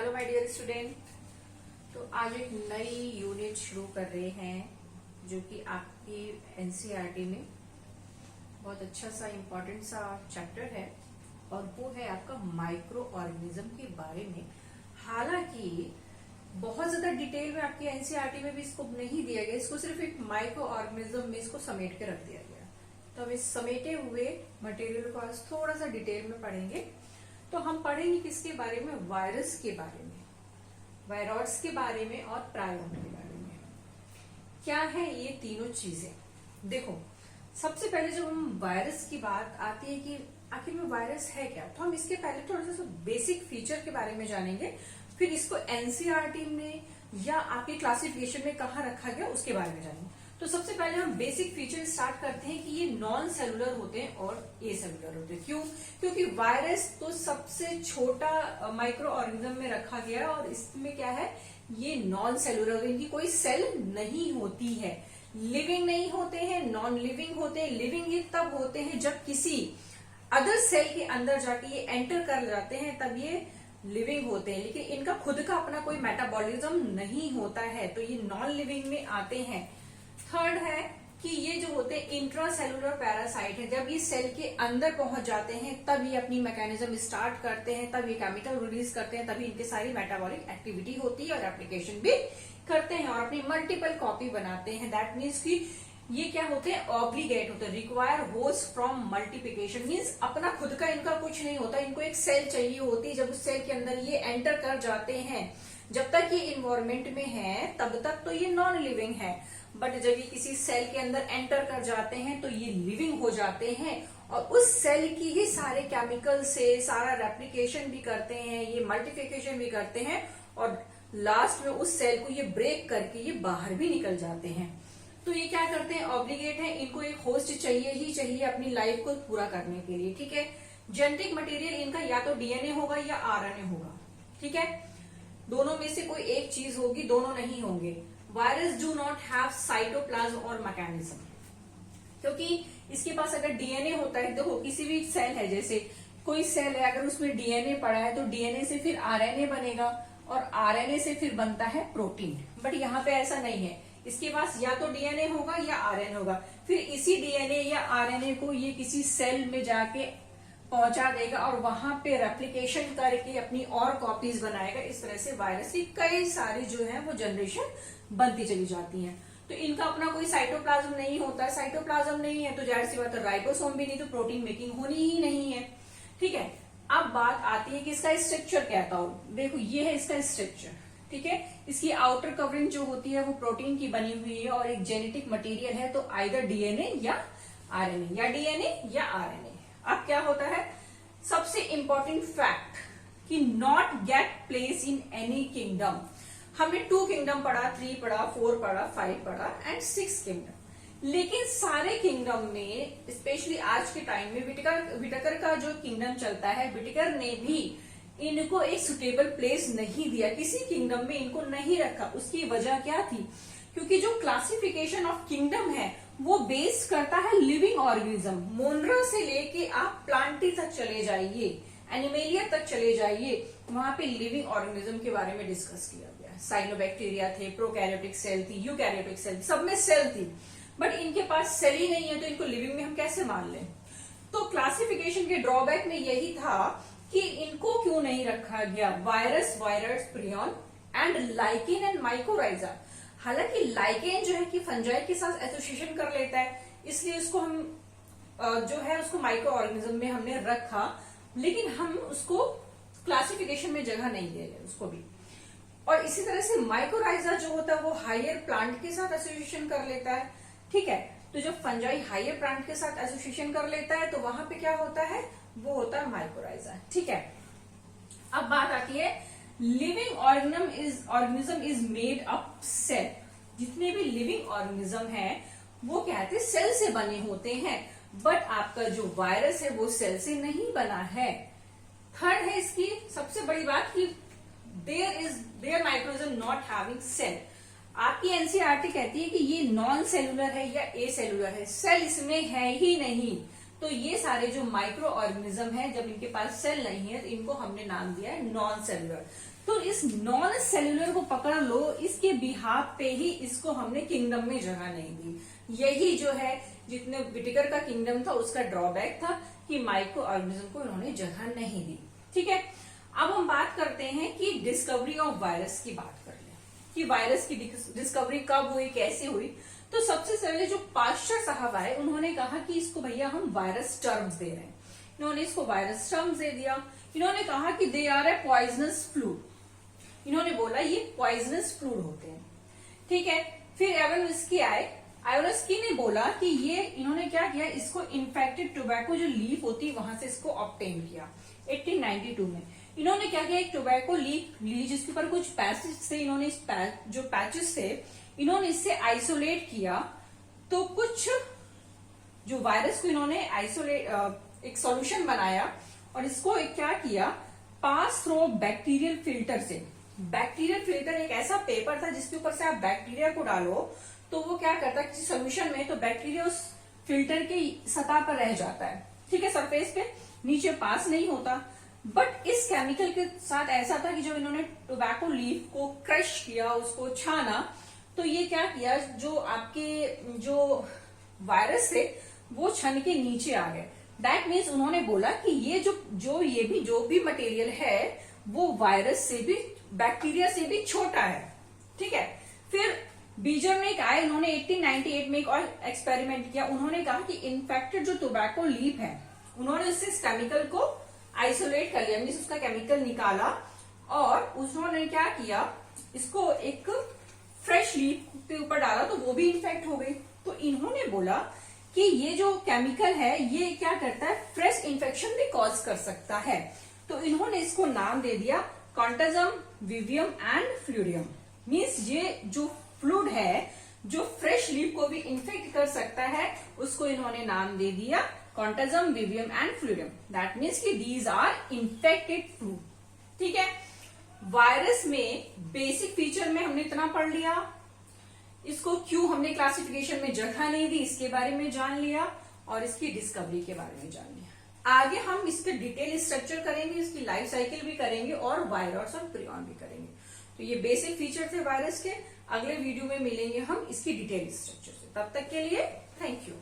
Hello my dear student. तो आज एक नई यूनिट शुरू कर रहे हैं जो कि आपकी एनसीईआरटी में बहुत अच्छा सा इम्पोर्टेंट सा चैप्टर है और वो है आपका माइक्रो ऑर्गेनिज्म के बारे में। हालांकि बहुत ज्यादा डिटेल में आपकी एनसीईआरटी में भी इसको नहीं दिया गया, इसको सिर्फ एक माइक्रो ऑर्गेनिज्म में इसको समेट के रख दिया गया। तो हम इस समेटे हुए मटेरियल को आज थोड़ा सा डिटेल में पढ़ेंगे। तो हम पढ़ेंगे किसके बारे में? वायरस के बारे में, वायरॉइड्स के बारे में और प्रायोन के बारे में। क्या है ये तीनों चीजें? देखो, सबसे पहले जब हम वायरस की बात आती है कि आखिर में वायरस है क्या, तो हम इसके पहले थोड़ा सा बेसिक फीचर के बारे में जानेंगे, फिर इसको एनसीईआरटी में या आपके क्लासिफिकेशन में कहाँ रखा गया उसके बारे में जानेंगे। तो सबसे पहले हम बेसिक फीचर स्टार्ट करते हैं कि ये नॉन सेलुलर होते हैं और ए सेलुलर होते हैं। क्यों? क्योंकि वायरस तो सबसे छोटा माइक्रो ऑर्गेनिज्म में रखा गया है और इसमें क्या है, ये नॉन सेलुलर, इनकी कोई सेल नहीं होती है, लिविंग नहीं होते हैं, नॉन लिविंग होते हैं। लिविंग ये तब होते हैं जब किसी अदर सेल के अंदर जाके ये एंटर कर जाते हैं, तब ये लिविंग होते हैं, लेकिन इनका खुद का अपना कोई मेटाबॉलिज्म नहीं होता है, तो ये नॉन लिविंग में आते हैं। थर्ड है कि ये जो होते हैं इंट्रासेलुलर पैरासाइट है, जब ये सेल के अंदर पहुंच जाते हैं तब ये अपनी मैकेनिज्म स्टार्ट करते हैं, तब ये केमिकल रिलीज करते हैं, तभी इनकी सारी मेटाबॉलिक एक्टिविटी होती है और एप्लीकेशन भी करते हैं और अपनी मल्टीपल कॉपी बनाते हैं। दैट मीन्स कि ये क्या होते हैं, ऑब्लिगेट होते हैं, require host from multiplication. Means अपना खुद का इनका कुछ नहीं होता, इनको एक सेल चाहिए होती है। जब उस सेल के अंदर ये एंटर कर जाते हैं, जब तक ये इन्वायरमेंट में है तब तक तो ये नॉन लिविंग है, बट जब ये किसी सेल के अंदर एंटर कर जाते हैं तो ये लिविंग हो जाते हैं और उस सेल की ही सारे केमिकल से सारा रेप्लिकेशन भी करते हैं, ये मल्टीप्लिकेशन भी करते हैं और लास्ट में उस सेल को ये ब्रेक करके ये बाहर भी निकल जाते हैं। तो ये क्या करते हैं, ऑब्लिगेट है, इनको एक होस्ट चाहिए ही चाहिए अपनी लाइफ को पूरा करने के लिए। ठीक है, जेनेटिक मटेरियल इनका या तो डीएनए होगा या आरएनए होगा। ठीक है, दोनों में से कोई एक चीज होगी, दोनों नहीं होंगे। Virus do not have cytoplasm और मैकेनिज्म, क्योंकि इसके पास अगर डीएनए होता है, देखो किसी भी सेल है, जैसे कोई सेल है, अगर उसमें डीएनए पड़ा है तो डीएनए से फिर आरएनए बनेगा और आरएनए से फिर बनता है प्रोटीन। बट यहाँ पे ऐसा नहीं है, इसके पास या तो डीएनए होगा या आरएनए होगा, फिर इसी डीएनए या आरएनए को ये किसी सेल में जाके पहुंचा देगा और वहां पे रेप्लिकेशन करके अपनी और कॉपीज बनाएगा। इस तरह से वायरस की कई सारी जो है वो जनरेशन बनती चली जाती हैं। तो इनका अपना कोई साइटोप्लाज्म नहीं होता, साइटोप्लाज्म नहीं है तो जाहिर सी बात है राइबोसोम भी नहीं, तो प्रोटीन मेकिंग होनी ही नहीं है। ठीक है, अब बात आती है कि इसका स्ट्रक्चर क्या था। देखो ये है इसका स्ट्रक्चर। ठीक है, इसकी आउटर कवरिंग जो होती है वो प्रोटीन की बनी हुई है और एक जेनेटिक मटेरियल है, तो आइदर डीएनए या आरएनए, या डीएनए या आरएनए। अब क्या होता है, सबसे इंपॉर्टेंट फैक्ट कि not get place in any kingdom. हमने 2 किंगडम पढ़ा, 3 पढ़ा, 4 पढ़ा, 5 पढ़ा एंड 6 किंगडम, लेकिन सारे किंगडम में स्पेशली आज के टाइम में विटेकर का जो किंगडम चलता है, विटेकर ने भी इनको एक सुटेबल प्लेस नहीं दिया, किसी किंगडम में इनको नहीं रखा। उसकी वजह क्या थी? क्योंकि जो क्लासिफिकेशन ऑफ किंगडम है वो बेस करता है लिविंग ऑर्गेनिज्म। मोनरा से लेके आप प्लांटी तक चले जाइए, एनिमेलिया तक चले जाइए, वहां पे लिविंग ऑर्गेनिज्म के बारे में डिस्कस किया गया। साइनोबैक्टीरिया थे, प्रोकैरियोटिक सेल थी, यूकैरियोटिक सेल, सब में सेल थी, बट इनके पास सेल ही नहीं है, तो इनको लिविंग में हम कैसे मान लें? तो क्लासिफिकेशन के ड्रॉबैक में यही था कि इनको क्यों नहीं रखा गया virus, virus, prion and lichen and mycorrhiza. हालांकि लाइकेन जो है कि फंजाई के साथ एसोसिएशन कर लेता है, इसलिए उसको हम जो है उसको माइक्रो ऑर्गेनिज्म में हमने रखा, लेकिन हम उसको क्लासिफिकेशन में जगह नहीं दे रहे उसको भी। और इसी तरह से माइकोराइजा जो होता है वो हायर प्लांट के साथ एसोसिएशन कर लेता है। ठीक है, तो जब फंजाई हायर प्लांट के साथ एसोसिएशन कर लेता है तो वहां पे क्या होता है, वो होता है माइकोराइजा। ठीक है, अब बात आती है living organism is made up cell. जितने भी लिविंग ऑर्गेनिज्म है वो क्या है, सेल से बने होते हैं, बट आपका जो वायरस है वो सेल से नहीं बना है। थर्ड है इसकी सबसे बड़ी बात कि there microorganism not having cell. आपकी एनसीईआरटी कहती है कि ये नॉन सेलुलर है या ए सेलुलर है, सेल इसमें है ही नहीं, तो ये सारे जो माइक्रो ऑर्गेनिज्म है, जब इनके पास सेल नहीं है तो इनको हमने नाम दिया है नॉन सेलुलर। तो इस नॉन सेलुलर को पकड़ लो, इसके बिहाफ पे ही इसको हमने किंगडम में जगह नहीं दी। यही जो है जितने विटिकर का किंगडम था उसका ड्रॉबैक था कि माइक्रो ऑर्गेनिज्म को इन्होंने जगह नहीं दी। ठीक है, अब हम बात करते हैं कि डिस्कवरी ऑफ वायरस की बात कर ले कि वायरस की डिस्कवरी कब हुई, कैसे हुई। तो सबसे पहले जो पाश्चर साहब आए उन्होंने कहा कि इसको भैया हम वायरस टर्म्स दे रहे हैं। इन्होंने इसको वायरस टर्म्स दे दिया। इन्होंने कहा कि they are a poisonous fluid. इन्होंने बोला ये पॉइजनस फ्लूड होते हैं। ठीक है, फिर एवनस्की आए। आयोनस्की ने बोला कि ये, इन्होंने क्या किया, इसको इन्फेक्टेड टोबैको जो लीफ होती है वहां से इसको ऑब्टेन किया 1892 में। इन्होंने क्या किया, एक टोबैको लीफ ली जिसके ऊपर कुछ पैचेस थे। इन्होंने इस जो पैचेस थे इन्होंने इससे आइसोलेट किया। तो कुछ जो वायरस को इन्होंने आइसोलेट एक सॉल्यूशन बनाया और इसको एक क्या किया, पास थ्रू बैक्टीरियल फिल्टर से। बैक्टीरियल फिल्टर एक ऐसा पेपर था जिसके ऊपर से आप बैक्टीरिया को डालो तो वो क्या करता है, किसी सोल्यूशन में तो बैक्टीरिया उस फिल्टर की सतह पर रह जाता है। ठीक है, सरफेस पे, नीचे पास नहीं होता। बट इस केमिकल के साथ ऐसा था कि जब इन्होंने टोबैको लीफ को क्रश किया, उसको छाना, तो ये क्या किया, जो आपके जो वायरस थे वो छन के नीचे आ गए। दैट मीन्स उन्होंने बोला कि ये जो भी मटेरियल है वो वायरस से भी, बैक्टीरिया से भी छोटा है। ठीक है, फिर बीजर ने आए, उन्होंने 1898 में एक और एक्सपेरिमेंट किया। उन्होंने कहा कि इन्फेक्टेड जो टोबैको लीफ है उन्होंने उससे इस केमिकल को आइसोलेट कर लिया, मीन्स उसका केमिकल निकाला और उन्होंने क्या किया, इसको एक फ्रेश लीफ के ऊपर डाला तो वो भी इन्फेक्ट हो गई। तो इन्होंने बोला कि ये जो केमिकल है ये क्या करता है, फ्रेश इन्फेक्शन भी कॉज कर सकता है। तो इन्होंने इसको नाम दे दिया कॉन्टाजम विवियम एंड फ्लूडियम। मीन्स ये जो फ्लूड है जो फ्रेश लीफ को भी इन्फेक्ट कर सकता है उसको इन्होंने नाम दे दिया कॉन्टाजम विवियम एंड फ्लूडियम। दैट मीन्स कि दीज आर इन्फेक्टेड फ्लूड। ठीक है, वायरस में बेसिक फीचर में हमने इतना पढ़ लिया। इसको क्यों हमने क्लासिफिकेशन में जगह नहीं दी इसके बारे में जान लिया और इसकी डिस्कवरी के बारे में जान लिया। आगे हम इसके डिटेल स्ट्रक्चर करेंगे, इसकी लाइफ साइकिल भी करेंगे और वायरस और प्रियॉन भी करेंगे। तो ये बेसिक फीचर थे वायरस के। अगले वीडियो में मिलेंगे हम इसकी डिटेल स्ट्रक्चर से। तब तक के लिए थैंक यू।